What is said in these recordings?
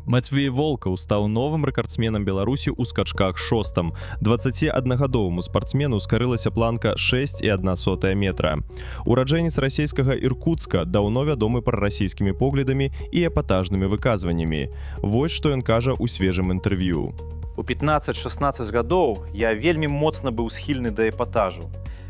Матвей Волкаў стаў новым рэкардсменам Беларусі ў скачках шостам. 21гадоваму спартсмену скарылася планка 6,1 метра. Ураджэнец расійскага Іркутска даўно вядомы прарасійскімі поглядамі і эпатажнымі выказваннямі. Вось што ён кажа ў свежым інтэрв'ю. У 15-16 гадоў я вельмі моцна быў схільны да эпатажу.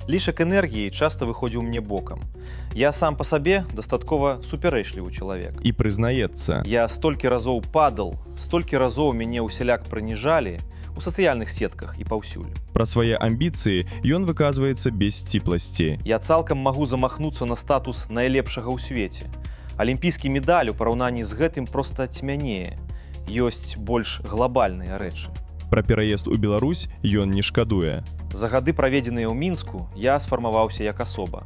Лішак энергіі часта выходзіў мне бокам. Я сам па сабе дастаткова супярэчлівы чалавек. І прызнаецца. Я столькі разоў падал, столькі разоў мяне ўсяляк прыніжалі у сацыяльных сетках і паўсюль. Пра свае амбіцыі ён выказваецца без сціпласці. Я цалкам магу замахнуцца на статус найлепшага ў свеце. Алімпійскі медаль у параўнанні з гэтым проста цьмянее. Ёсць больш глобальныя рэчы. Пра пераезд у Беларусь ён не шкадуе. За гады, праведзеныя ў Мінску, я сфармаваўся як асоба.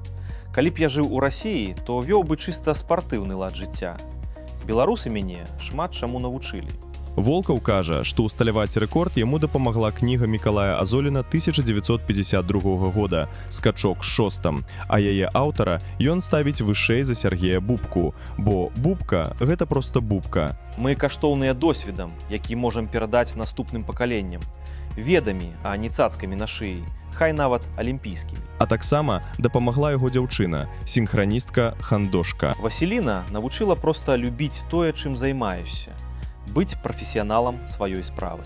Калі б я жыў у Расіі, то вёў бы чыста спартыўны лад жыцця. Беларусы мяне шмат чаму навучылі. Волкаў кажа, што ўсталяваць рэкорд яму дапамагла кніга Мікалая Азоліна 1952 года «Скачок шостам», а яе аўтара ён ставіць вышэй за Сергея Бубку, бо бубка – гэта проста бубка. Мы каштоўныя досведам, які можам перадаць наступным пакаленням. Ведамі, а не цацкамі на шыі, хай нават алімпійскімі. А таксама дапамагла яго дзяўчына, сінхраністка Хандошка. Васіліна навучыла проста любіць тое, чым займаюся. Быць прафесіяналам сваёй справы.